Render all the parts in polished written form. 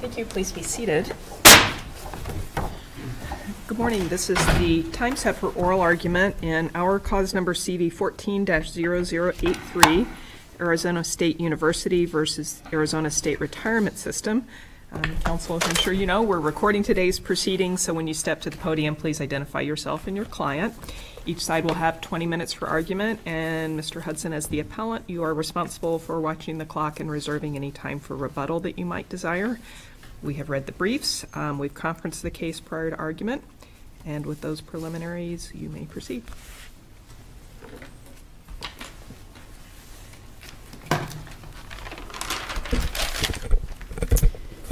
Thank you. Please be seated. Good morning. This is the time set for oral argument in our cause number CV140083, Arizona State University versus Arizona State Retirement System. Counsel, as I'm sure you know, we're recording today's proceedings, so when you step to the podium, please identify yourself and your client. Each side will have 20 minutes for argument, and Mr. Hudson, as the appellant, you are responsible for watching the clock and reserving any time for rebuttal that you might desire. We have read the briefs. We've conferenced the case prior to argument, and with those preliminaries, you may proceed.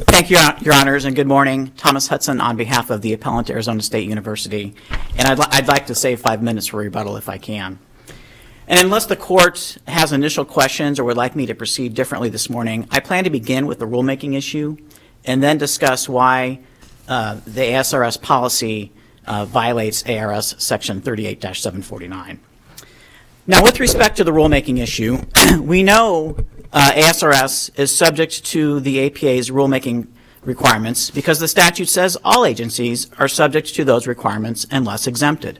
Thank you, Your Honors, and good morning. Thomas Hudson on behalf of the appellant to Arizona State University. And I'd like to save 5 minutes for rebuttal if I can. And unless the court has initial questions or would like me to proceed differently this morning, I plan to begin with the rulemaking issue and then discuss why the ASRS policy violates ARS Section 38-749. Now, with respect to the rulemaking issue, we know ASRS is subject to the APA's rulemaking requirements because the statute says all agencies are subject to those requirements unless exempted.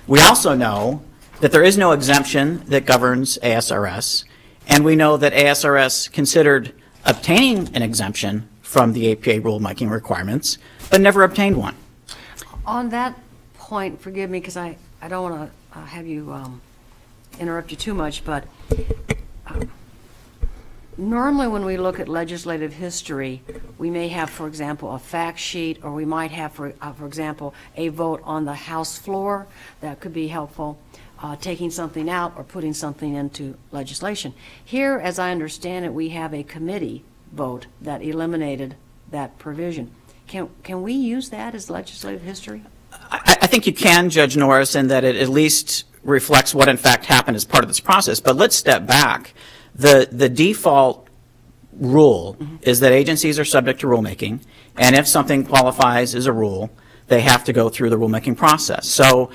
We also know that there is no exemption that governs ASRS, and we know that ASRS considered obtaining an exemption from the APA rulemaking requirements, but never obtained one. On that point, forgive me because I don't want to have you interrupt you too much, but normally when we look at legislative history, we may have, for example, a fact sheet, or we might have, for example, a vote on the House floor that could be helpful, taking something out or putting something into legislation. Here, as I understand it, we have a committee vote that eliminated that provision. Can we use that as legislative history? I think you can, Judge Norris, in that it at least reflects what in fact happened as part of this process. But let's step back. The default rule is that agencies are subject to rulemaking, and if something qualifies as a rule, they have to go through the rulemaking process. So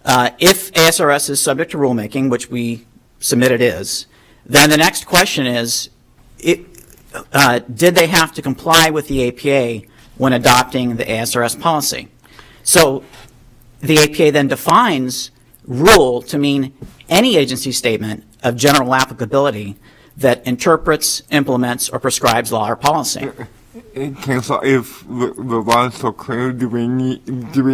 if ASRS is subject to rulemaking, which we submit it is, then the next question is, did they have to comply with the APA when adopting the ASRS policy? So the APA then defines rule to mean any agency statement of general applicability that interprets, implements, or prescribes law or policy. Counsel, if the law is so clear, do we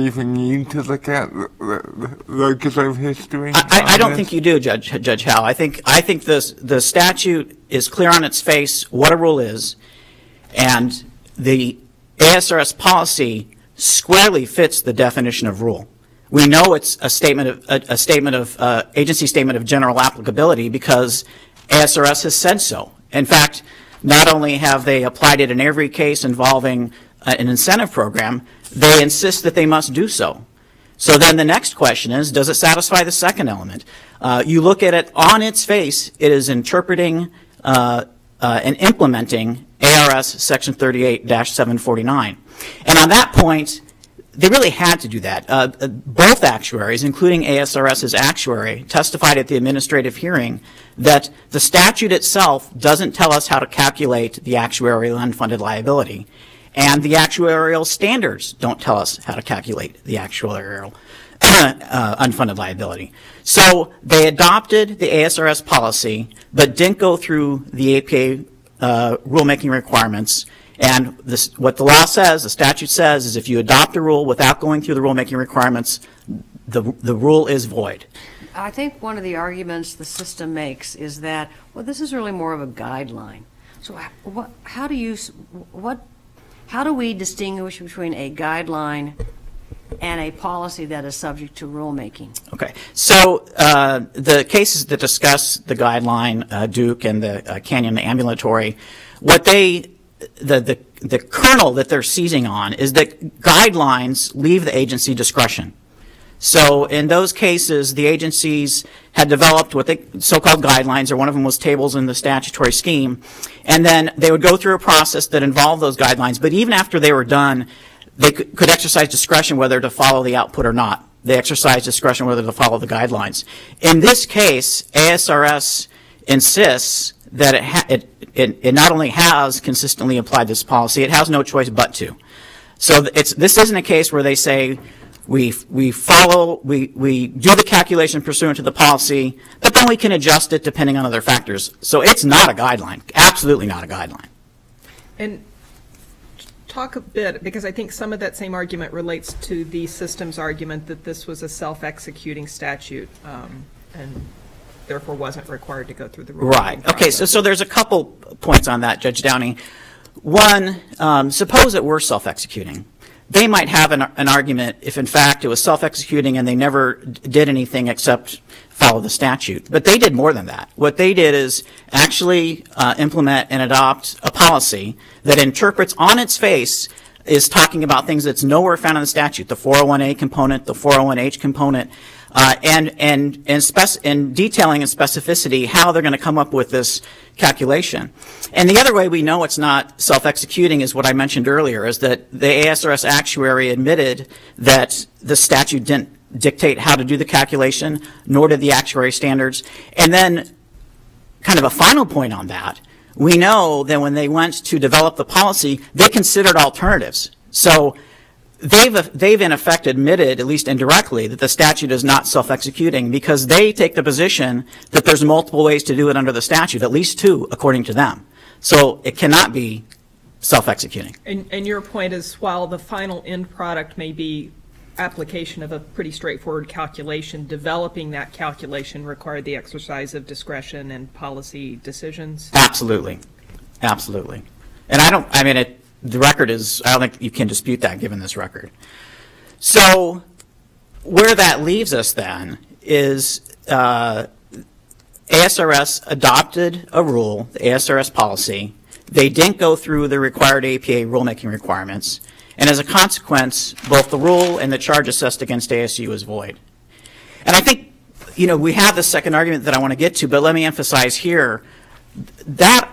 even need to look at the legislative history? I don't think you do, Judge Howell. I think the statute is clear on its face what a rule is, and the ASRS policy squarely fits the definition of rule. We know it's a agency statement of general applicability because ASRS has said so. In fact, not only have they applied it in every case involving an incentive program, they insist that they must do so. So then the next question is, does it satisfy the second element? You look at it on its face, it is interpreting and implementing ARS Section 38-749. And on that point, they really had to do that. Both actuaries, including ASRS's actuary, testified at the administrative hearing that the statute itself doesn't tell us how to calculate the actuarial unfunded liability, and the actuarial standards don't tell us how to calculate the actuarial unfunded liability. So they adopted the ASRS policy, but didn't go through the APA rulemaking requirements. And what the law says, the statute says, is if you adopt a rule without going through the rulemaking requirements, the rule is void. I think one of the arguments the system makes is that, well, this is really more of a guideline. So how do we distinguish between a guideline and a policy that is subject to rulemaking? Okay. So the cases that discuss the guideline, Duke and the Canyon Ambulatory, what the kernel that they're seizing on is that guidelines leave the agency discretion. So in those cases, the agencies had developed what they so-called guidelines, or one of them was tables in the statutory scheme, and then they would go through a process that involved those guidelines. But even after they were done, they could exercise discretion whether to follow the output or not. They exercise discretion whether to follow the guidelines. In this case, ASRS insists that it not only has consistently applied this policy, it has no choice but to. So this isn't a case where they say we do the calculation pursuant to the policy, but then we can adjust it depending on other factors. So it's not a guideline, absolutely not a guideline. And talk a bit, because I think some of that same argument relates to the systems argument that this was a self-executing statute and therefore wasn't required to go through the rulemaking Right. Okay, process. so there's a couple points on that, Judge Downey. One, suppose it were self-executing. They might have an argument if, in fact, it was self-executing and they never did anything except follow the statute. But they did more than that. What they did is actually implement and adopt a policy that interprets on its face is talking about things that's nowhere found in the statute, the 401A component, the 401H component, and detailing in specificity how they're going to come up with this calculation. And the other way we know it's not self-executing is what I mentioned earlier, is that the ASRS actuary admitted that the statute didn't dictate how to do the calculation, nor did the actuary standards. And then kind of a final point on that, we know that when they went to develop the policy, they considered alternatives. So they've in effect admitted, at least indirectly, that the statute is not self-executing because they take the position that there's multiple ways to do it under the statute, at least two, according to them. So it cannot be self-executing. And your point is, while the final end product may be application of a pretty straightforward calculation, developing that calculation required the exercise of discretion and policy decisions? Absolutely. Absolutely. And the record is, I don't think you can dispute that given this record. So where that leaves us then is ASRS adopted a rule, the ASRS policy. They didn't go through the required APA rulemaking requirements. And as a consequence, both the rule and the charge assessed against ASU is void. And I think, we have the second argument that I want to get to, but let me emphasize here that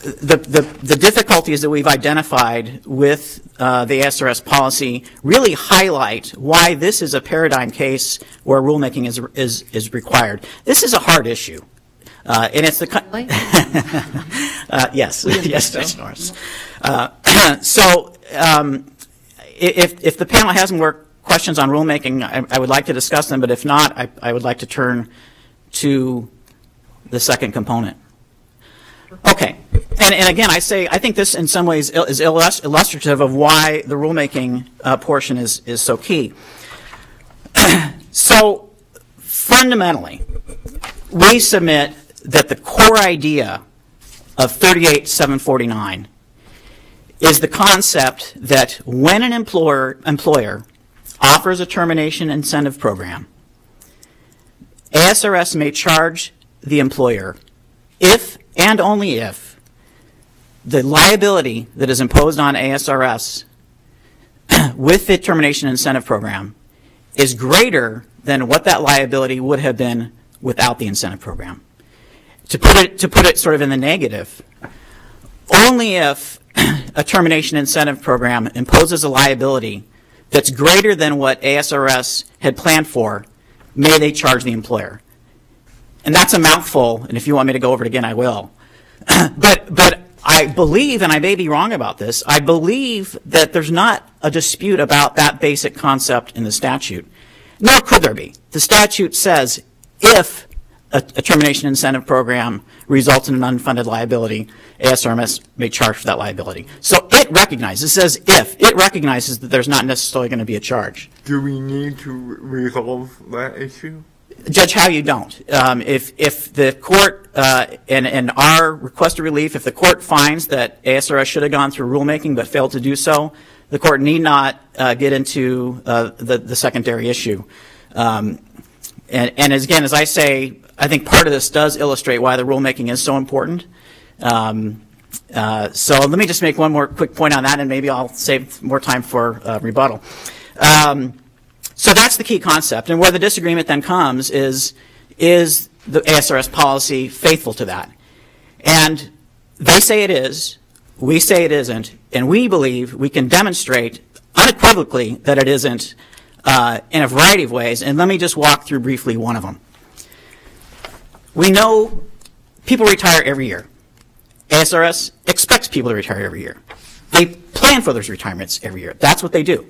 the difficulties that we've identified with the ASRS policy really highlight why this is a paradigm case where rulemaking is required. This is a hard issue. And it's the yes, Judge Norris. So if the panel has more questions on rulemaking, I would like to discuss them. But if not, I would like to turn to the second component. Okay. And again, I think this in some ways is illustrative of why the rulemaking portion is so key. So fundamentally, we submit that the core idea of 38749 is the concept that when an employer offers a termination incentive program, ASRS may charge the employer if and only if the liability that is imposed on ASRS with the termination incentive program is greater than what that liability would have been without the incentive program. To put it sort of in the negative, only if a termination incentive program imposes a liability that's greater than what ASRS had planned for may they charge the employer. And that's a mouthful, and if you want me to go over it again, I will. But I believe, and I may be wrong about this, I believe that there's not a dispute about that basic concept in the statute. Nor could there be. The statute says if a termination incentive program results in an unfunded liability, ASRS may charge for that liability. So it recognizes, it says if, it recognizes that there's not necessarily going to be a charge. Do we need to resolve that issue? Judge Howe, you don't. If the court, and our request of relief, if the court finds that ASRS should have gone through rulemaking but failed to do so, the court need not get into the secondary issue. And again, as I say, I think part of this does illustrate why the rulemaking is so important. So let me just make one more quick point on that, and maybe I'll save more time for rebuttal. So that's the key concept, and where the disagreement then comes is the ASRS policy faithful to that? And they say it is, we say it isn't, and we believe we can demonstrate unequivocally that it isn't in a variety of ways, and let me just walk through briefly one of them. We know people retire every year, ASRS expects people to retire every year. They plan for those retirements every year. That's what they do.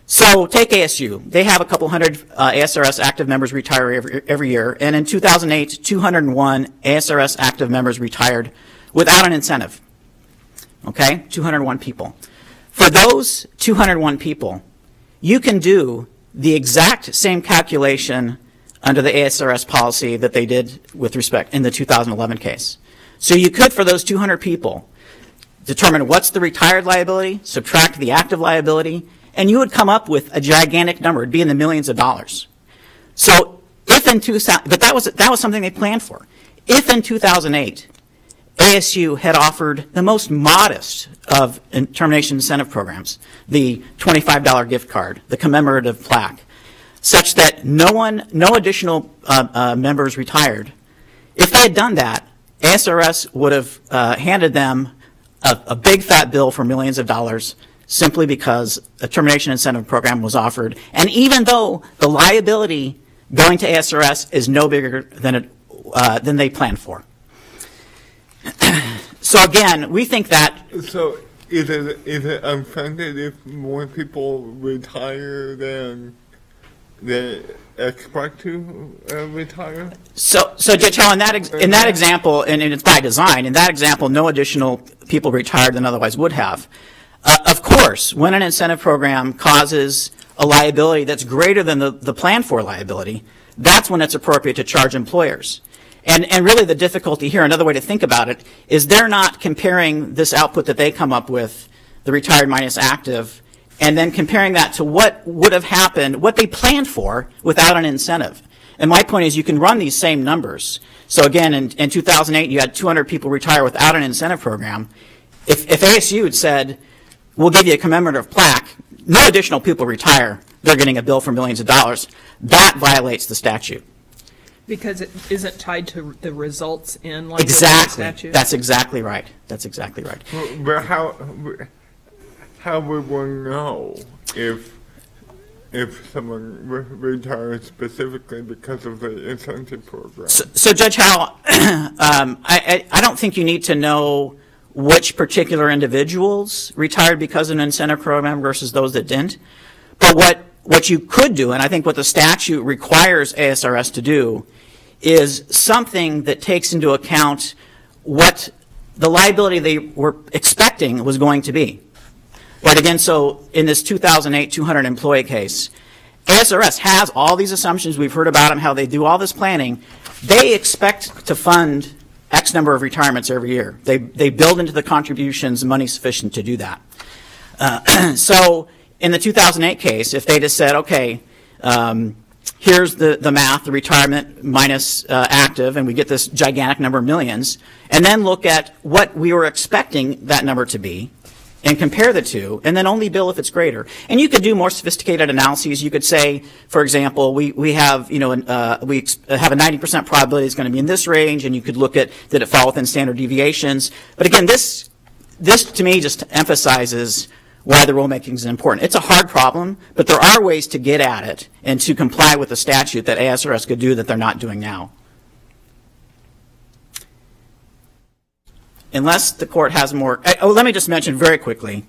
So take ASU. They have a couple hundred ASRS active members retire every year, and in 2008, 201 ASRS active members retired without an incentive. Okay, 201 people. For those 201 people, you can do the exact same calculation under the ASRS policy that they did with respect in the 2011 case. So you could, for those 200 people, determine what's the retired liability, subtract the active liability, and you would come up with a gigantic number. It'd be in the millions of dollars. So if in 2000, but that was something they planned for. If in 2008, ASU had offered the most modest of termination incentive programs, the $25 gift card, the commemorative plaque, such that no additional members retired, if they had done that, ASRS would have handed them a big fat bill for millions of dollars simply because a termination incentive program was offered. And even though the liability going to ASRS is no bigger than they planned for. So again, we think that. So is it unfunded if more people retire than they expect to retire? So Judge Howell, in that example, and it's by design, in that example, no additional people retired than otherwise would have. Of course, when an incentive program causes a liability that's greater than the planned for liability, that's when it's appropriate to charge employers. And really the difficulty here, another way to think about it, is they're not comparing this output that they come up with, the retired minus active, and then comparing that to what would have happened, what they planned for without an incentive. And my point is you can run these same numbers. So again, in 2008, you had 200 people retire without an incentive program. If ASU had said, we'll give you a commemorative plaque, no additional people retire, they're getting a bill for millions of dollars, that violates the statute. Because it isn't tied to the results in like Exactly. the statute? That's exactly right. That's exactly right. But how would one know if someone retires specifically because of the incentive program? So Judge Howell, I don't think you need to know which particular individuals retired because of an incentive program versus those that didn't. But what you could do, and I think what the statute requires ASRS to do, is something that takes into account what the liability they were expecting was going to be. But again, so in this 2008 200 employee case, ASRS has all these assumptions. We've heard about them, how they do all this planning. They expect to fund X number of retirements every year. They build into the contributions money sufficient to do that. So in the 2008 case, if they just said, okay, here's the math, the retirement minus active, and we get this gigantic number of millions, and then look at what we were expecting that number to be, and compare the two, and then only bill if it's greater. And you could do more sophisticated analyses. You could say, for example, we have we have a 90% probability it's going to be in this range, and you could look at did it fall within standard deviations. But again, this to me just emphasizes why the rulemaking is important. It's a hard problem, but there are ways to get at it and to comply with the statute that ASRS could do that they're not doing now. Unless the court has more, let me just mention very quickly,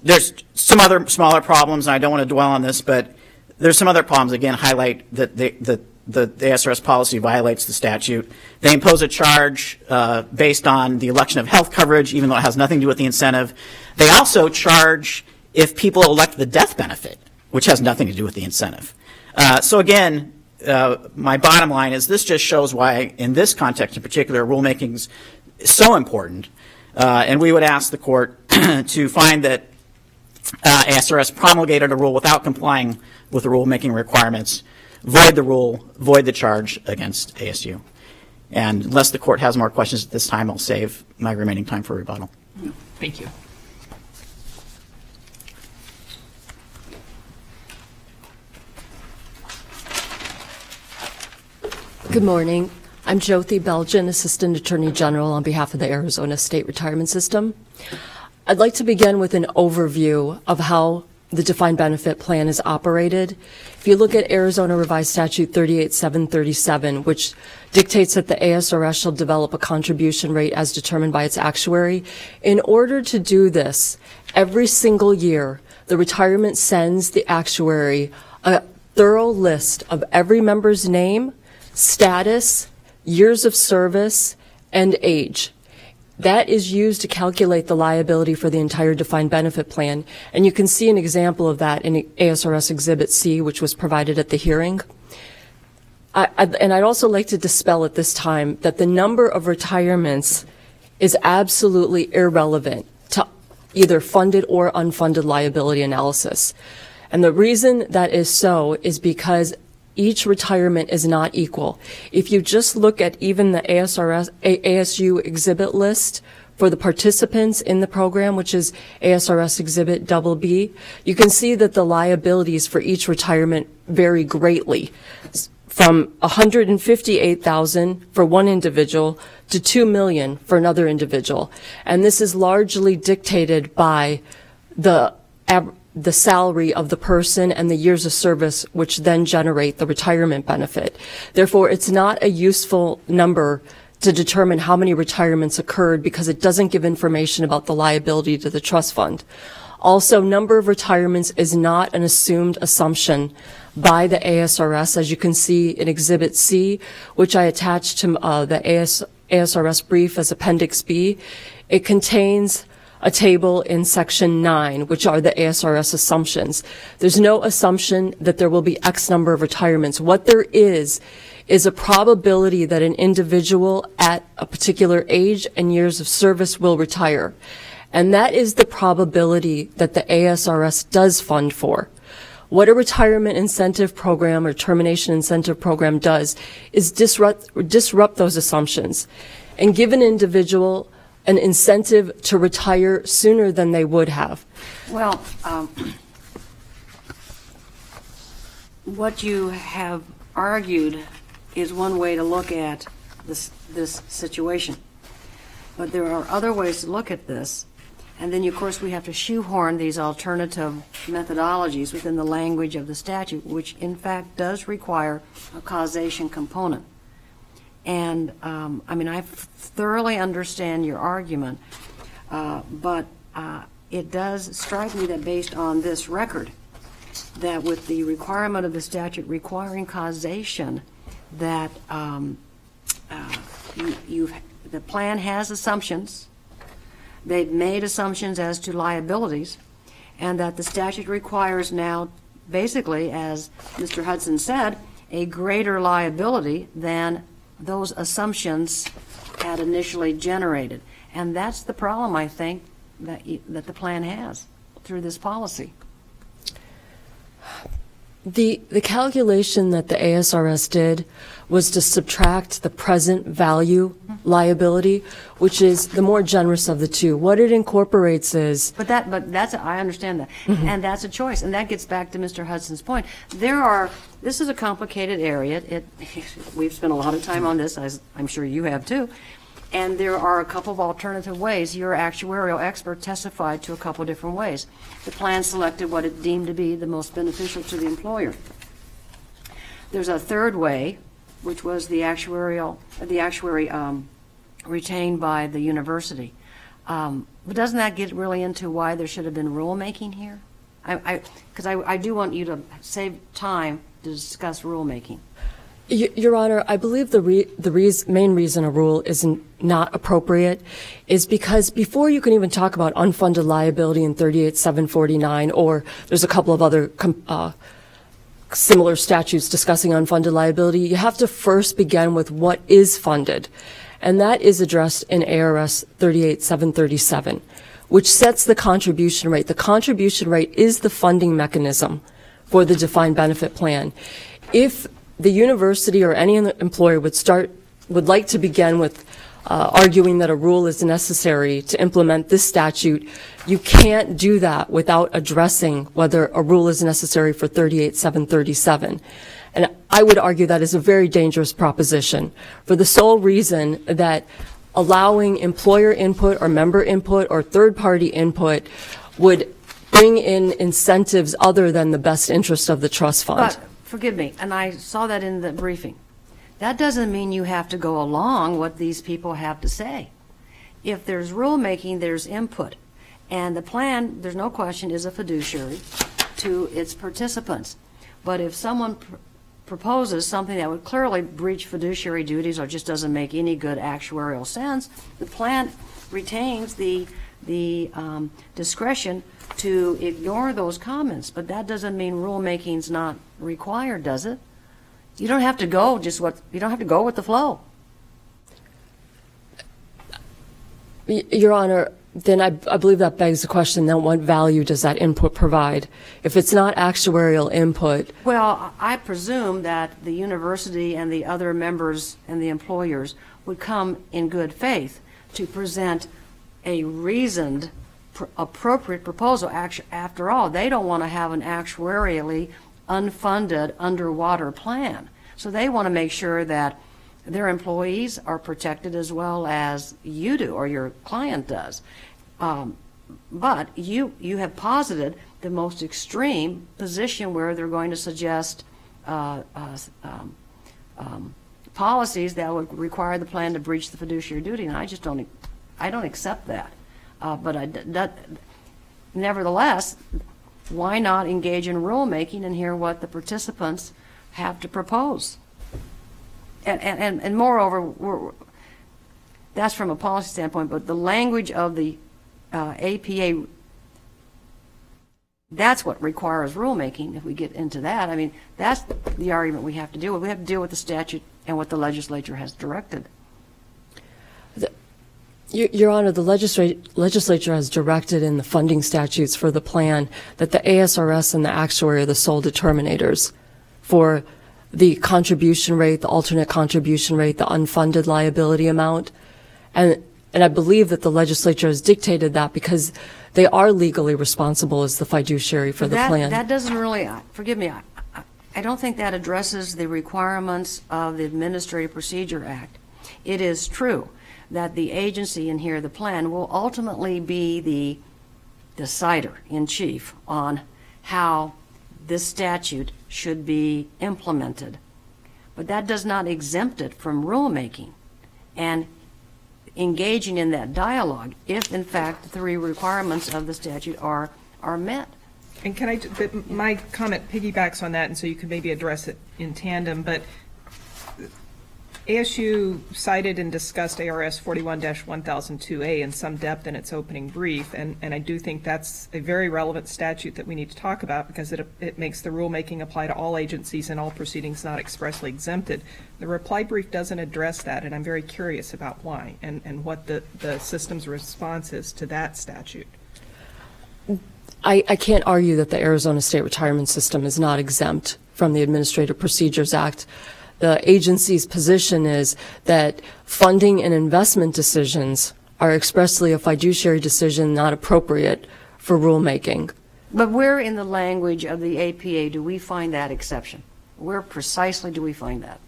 there's some other smaller problems, and I don't want to dwell on this, but there's some other problems, again, highlight that the ASRS policy violates the statute. They impose a charge based on the election of health coverage, even though it has nothing to do with the incentive. They also charge if people elect the death benefit, which has nothing to do with the incentive. So again, my bottom line is this just shows why, in this context in particular, rulemaking is so important. And we would ask the court to find that ASRS promulgated a rule without complying with the rulemaking requirements, void the rule, void the charge against ASU. And unless the court has more questions at this time, I'll save my remaining time for rebuttal. Thank you. Good morning. I'm Jyoti Belgian, Assistant Attorney General on behalf of the Arizona State Retirement System. I'd like to begin with an overview of how the defined benefit plan is operated. If you look at Arizona Revised Statute 38737, which dictates that the ASRS shall develop a contribution rate as determined by its actuary, in order to do this, every single year, the retirement sends the actuary a thorough list of every member's name, status, years of service, and age. That is used to calculate the liability for the entire defined benefit plan. And you can see an example of that in ASRS Exhibit C, which was provided at the hearing. And I'd also like to dispel at this time that the number of retirements is absolutely irrelevant to either funded or unfunded liability analysis. And the reason that is so is because each retirement is not equal. If you just look at even the ASU exhibit list for the participants in the program, which is ASRS Exhibit BB, you can see that the liabilities for each retirement vary greatly, from $158,000 for one individual to $2 million for another individual. And this is largely dictated by the salary of the person and the years of service, which then generate the retirement benefit. Therefore, it's not a useful number to determine how many retirements occurred because it doesn't give information about the liability to the trust fund. Also, number of retirements is not an assumed assumption by the ASRS, as you can see in Exhibit C, which I attached to the ASRS brief as Appendix B. It contains a table in Section 9, which are the ASRS assumptions. There's no assumption that there will be X number of retirements. What there is a probability that an individual at a particular age and years of service will retire. And that is the probability that the ASRS does fund for. What a retirement incentive program or termination incentive program does is disrupt those assumptions and give an individual an incentive to retire sooner than they would have. Well, what you have argued is one way to look at this situation. But there are other ways to look at this. And then, of course, we have to shoehorn these alternative methodologies within the language of the statute, which in fact does require a causation component. And I mean, I thoroughly understand your argument, but it does strike me that based on this record, that with the requirement of the statute requiring causation, that the plan has assumptions. They've made assumptions as to liabilities, and that the statute requires now, basically, as Mr. Hudson said, a greater liability than those assumptions had initially generated. And that's the problem, I think, that the plan has through this policy. The calculation that the ASRS did was to subtract the present value liability, which is the more generous of the two. What it incorporates is... But that's, I understand that. Mm-hmm. And that's a choice. And that gets back to Mr. Hudson's point. This is a complicated area. We've spent a lot of time on this, as I'm sure you have too. And there are a couple of alternative ways. Your actuarial expert testified to a couple of different ways. The plan selected what it deemed to be the most beneficial to the employer. There's a third way, which was the actuary retained by the university. But doesn't that get really into why there should have been rulemaking here? Because I do want you to save time to discuss rulemaking. Your Honor, I believe the main reason a rule is not appropriate is because before you can even talk about unfunded liability in 38749, or there's a couple of other similar statutes discussing unfunded liability, you have to first begin with what is funded. And that is addressed in ARS 38737, which sets the contribution rate. The contribution rate is the funding mechanism for the defined benefit plan. If the university or any employer would like to begin with arguing that a rule is necessary to implement this statute, you can't do that without addressing whether a rule is necessary for 38737. And I would argue that is a very dangerous proposition for the sole reason that allowing employer input or member input or third-party input would bring in incentives other than the best interest of the trust fund. But, forgive me, and I saw that in the briefing. That doesn't mean you have to go along what these people have to say. If there's rulemaking, there's input. And the plan, there's no question, is a fiduciary to its participants. But if someone proposes something that would clearly breach fiduciary duties or just doesn't make any good actuarial sense, the plan retains the discretion to ignore those comments. But that doesn't mean rulemaking's not required, does it? You don't have to go you don't have to go with the flow. Your Honor, then I believe that begs the question, then what value does that input provide? If it's not actuarial input. Well, I presume that the university and the other members and the employers would come in good faith to present a reasoned, appropriate proposal. After all, they don't want to have an actuarially unfunded underwater plan. So they want to make sure that their employees are protected as well as you do or your client does. But you have posited the most extreme position where they're going to suggest policies that would require the plan to breach the fiduciary duty, and I don't accept that. Nevertheless, why not engage in rulemaking and hear what the participants have to propose? And moreover, that's from a policy standpoint, but the language of the APA, that's what requires rulemaking. If we get into that, I mean, that's the argument we have to deal with. We have to deal with the statute and what the legislature has directed. Your Honor, the legislature has directed in the funding statutes for the plan that the ASRS and the actuary are the sole determinators for the contribution rate, the alternate contribution rate, the unfunded liability amount. And I believe that the legislature has dictated that because they are legally responsible as the fiduciary for the plan. That doesn't really, forgive me, I don't think that addresses the requirements of the Administrative Procedure Act. It is true that the agency, and here the plan, will ultimately be the decider in chief on how this statute should be implemented. But that does not exempt it from rulemaking and engaging in that dialogue if, in fact, the three requirements of the statute are met. And can I, my comment piggybacks on that, and so you can maybe address it in tandem, but ASU cited and discussed ARS 41-1002A in some depth in its opening brief, and I do think that's a very relevant statute that we need to talk about because it makes the rulemaking apply to all agencies and all proceedings not expressly exempted. The reply brief doesn't address that, and I'm very curious about why and what the system's response is to that statute. I can't argue that the Arizona State Retirement System is not exempt from the Administrative Procedures Act. The agency's position is that funding and investment decisions are expressly a fiduciary decision not appropriate for rulemaking. But where in the language of the APA do we find that exception? Where precisely do we find that?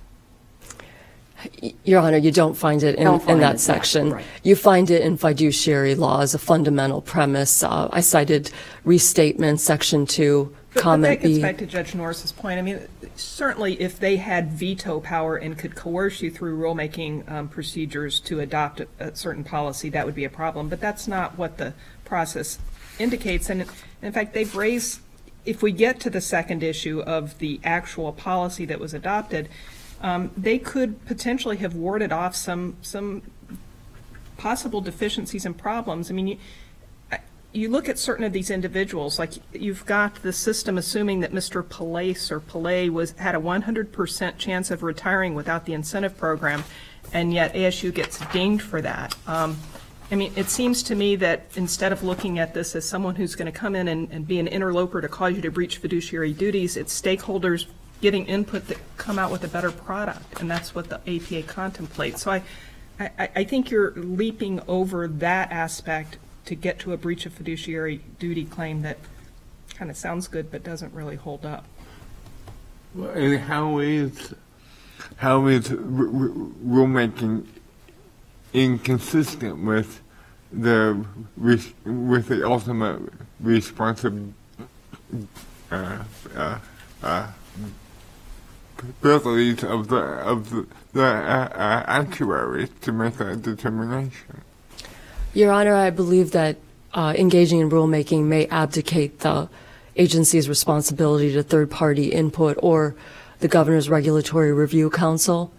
Your Honor, you don't find it in that section. Right. You find it in fiduciary law as a fundamental premise. I cited restatement section 2, comment But that gets B. back to Judge Norris's point. I mean, certainly if they had veto power and could coerce you through rulemaking procedures to adopt a certain policy, that would be a problem. But that's not what the process indicates. And in fact, they've raised, if we get to the second issue of the actual policy that was adopted, they could potentially have warded off some possible deficiencies and problems. I mean, you look at certain of these individuals, like you've got the system assuming that Mr. Pillay had a 100% chance of retiring without the incentive program, and yet ASU gets dinged for that. I mean, it seems to me that instead of looking at this as someone who's going to come in and be an interloper to cause you to breach fiduciary duties, it's stakeholders getting input that come out with a better product, and that's what the APA contemplates. So I think you're leaping over that aspect to get to a breach of fiduciary duty claim that kind of sounds good but doesn't really hold up. And how is rulemaking inconsistent with with the ultimate responsibility abilities of the actuaries to make that determination. Your Honor, I believe that engaging in rulemaking may abdicate the agency's responsibility to third-party input or the Governor's Regulatory Review Council.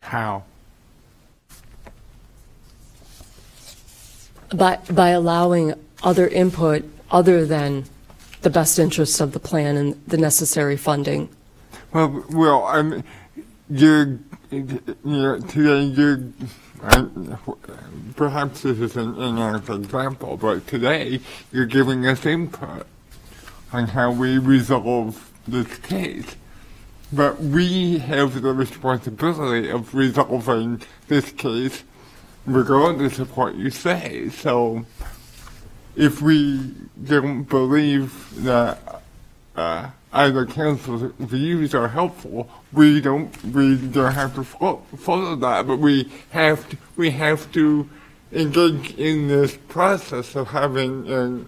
How? By allowing other input other than the best interests of the plan and the necessary funding. Well, I mean, perhaps this is an inadequate example, but today you're giving us input on how we resolve this case. But we have the responsibility of resolving this case regardless of what you say. So if we don't believe that either council's views are helpful, we don't have to follow that, but we have to engage in this process of having an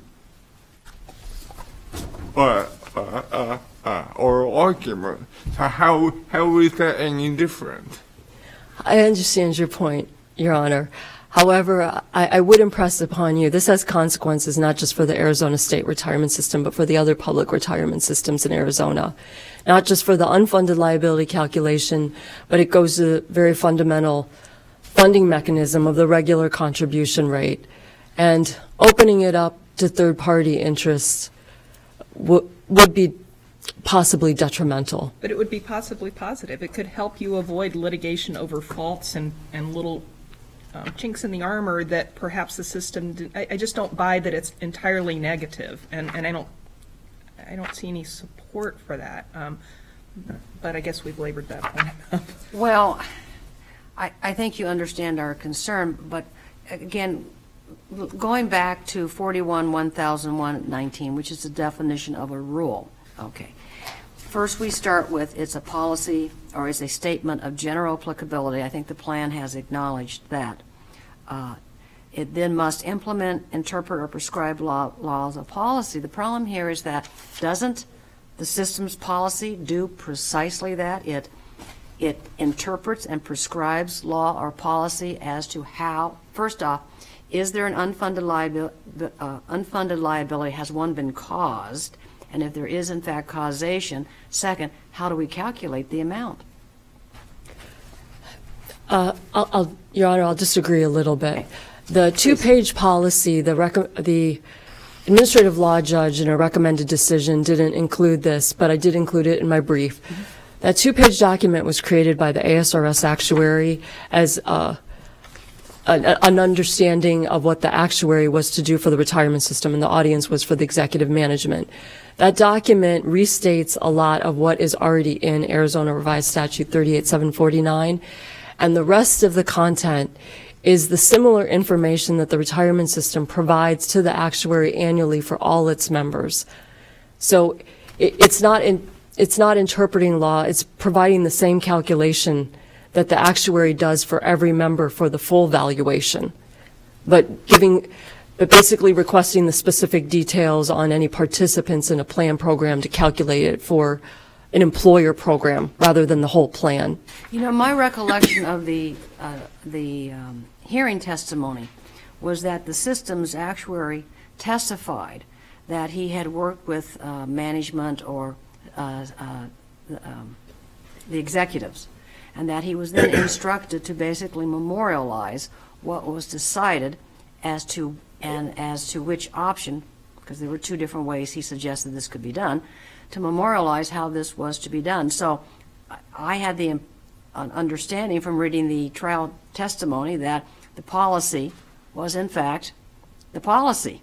oral argument. So how is that any different? I understand your point, Your Honor. However, I would impress upon you, this has consequences not just for the Arizona State retirement system, but for the other public retirement systems in Arizona. Not just for the unfunded liability calculation, but it goes to the very fundamental funding mechanism of the regular contribution rate. And opening it up to third-party interests would be possibly detrimental. But it would be possibly positive. It could help you avoid litigation over faults and little chinks in the armor that perhaps the system I just don't buy that it's entirely negative, and I don't see any support for that. But I guess we've labored that point enough. Well, I think you understand our concern, but again, going back to 41-1001-19, which is the definition of a rule. Okay. First, we start with it's a policy or it's a statement of general applicability. I think the plan has acknowledged that. It then must implement, interpret, or prescribe laws of policy. The problem here is that doesn't the system's policy do precisely that? It interprets and prescribes law or policy as to how, first off, is there an unfunded liability? Has one been caused? And if there is, in fact, causation, second, how do we calculate the amount? Your Honor, I'll disagree a little bit. The two-page policy, the administrative law judge in a recommended decision didn't include this, but I did include it in my brief. Mm-hmm. That two-page document was created by the ASRS actuary as an understanding of what the actuary was to do for the retirement system, and the audience was for the executive management. That document restates a lot of what is already in Arizona Revised Statute 38749, and the rest of the content is the similar information that the retirement system provides to the actuary annually for all its members. So it's not interpreting law, it's providing the same calculation that the actuary does for every member for the full valuation, but basically requesting the specific details on any participants in a plan program to calculate it for an employer program rather than the whole plan. You know, my recollection of the hearing testimony was that the system's actuary testified that he had worked with management or the executives, and that he was then instructed to basically memorialize what was decided as to which option, because there were two different ways he suggested this could be done, to memorialize how this was to be done. So I had the understanding from reading the trial testimony that the policy was in fact the policy.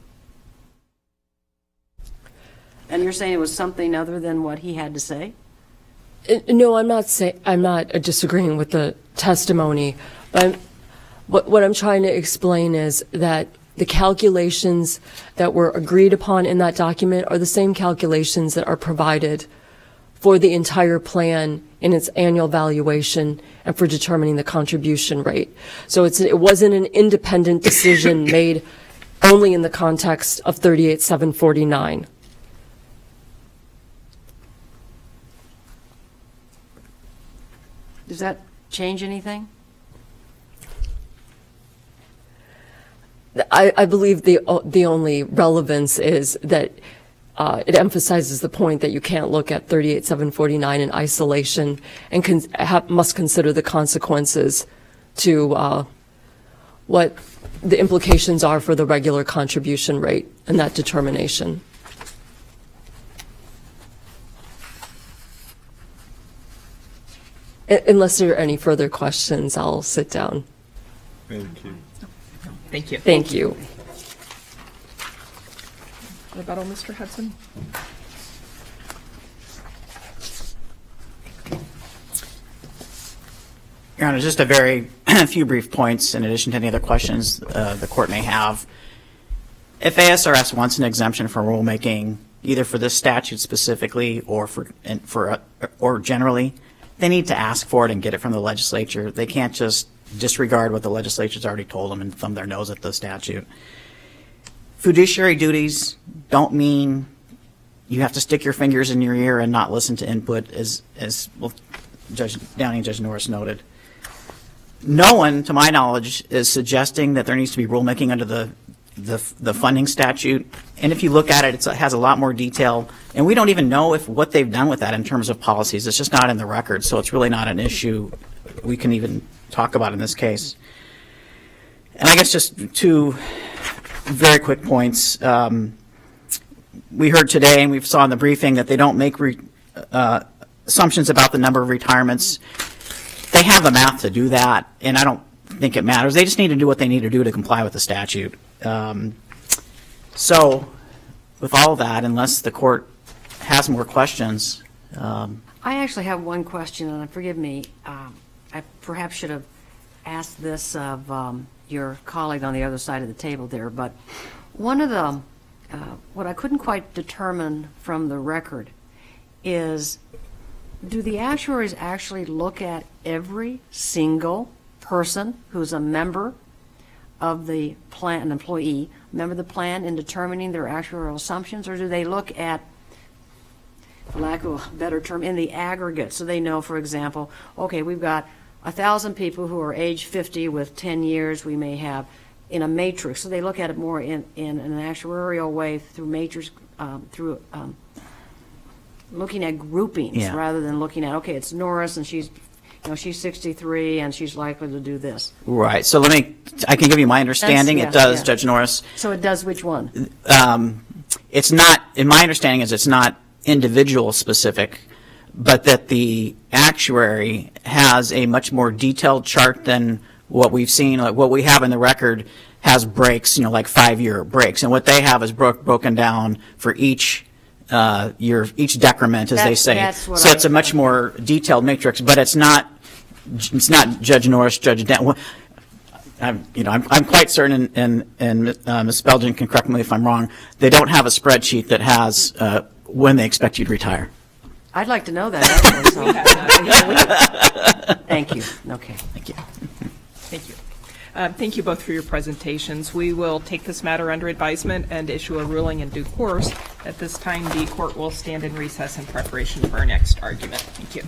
And you're saying it was something other than what he had to say? No, I'm not disagreeing with the testimony. But what I'm trying to explain is that the calculations that were agreed upon in that document are the same calculations that are provided for the entire plan in its annual valuation and for determining the contribution rate. So it wasn't an independent decision made only in the context of 38749. Does that change anything? I believe the only relevance is that it emphasizes the point that you can't look at 38749 in isolation and must consider the consequences to what the implications are for the regular contribution rate and that determination. Unless there are any further questions, I'll sit down. Thank you. Thank you. Thank you. Rebuttal, Mr. Hudson? Your Honor, just a very few brief points in addition to any other questions the court may have. If ASRS wants an exemption for rulemaking, either for this statute specifically or or generally, they need to ask for it and get it from the legislature. They can't just disregard what the legislature's already told them and thumb their nose at the statute. Fiduciary duties don't mean you have to stick your fingers in your ear and not listen to input, as well, Judge Downing and Judge Norris noted. No one, to my knowledge, is suggesting that there needs to be rulemaking under the funding statute. And if you look at it, it has a lot more detail. And we don't even know what they've done with that in terms of policies. It's just not in the record, so it's really not an issue we can even talk about in this case. And I guess just two very quick points. We heard today, and we saw in the briefing, that they don't make assumptions about the number of retirements. They have the math to do that, and I don't think it matters. They just need to do what they need to do to comply with the statute. So with all of that, unless the court has more questions. I actually have one question, and forgive me, I perhaps should have asked this of your colleague on the other side of the table there, but one of the, what I couldn't quite determine from the record is, do the actuaries actually look at every single person who's a member of the plan, an employee, member of the plan, in determining their actuarial assumptions, or do they look at, for lack of a better term, in the aggregate? So they know, for example, okay, we've got 1,000 people who are age 50 with 10 years. We may have in a matrix. So they look at it more in an actuarial way through matrix, looking at groupings rather than looking at, okay, it's Norris and she's 63 and she's likely to do this. Right. So I can give you my understanding. It does, Judge Norris. So it does which one? It's not, in my understanding is it's not individual specific, but that the actuary has a much more detailed chart than what we've seen. Like what we have in the record has breaks, like 5-year breaks. And what they have is broken down for each each decrement, as they say. So it's a much more detailed matrix, but it's not Judge Norris, Judge Dan. I'm quite certain, and Ms. Belgian can correct me if I'm wrong, they don't have a spreadsheet that has when they expect you to retire. I'd like to know that. Actually, so. Thank you. Okay. Thank you. Thank you. Thank you both for your presentations. We will take this matter under advisement and issue a ruling in due course. At this time, the court will stand in recess in preparation for our next argument. Thank you.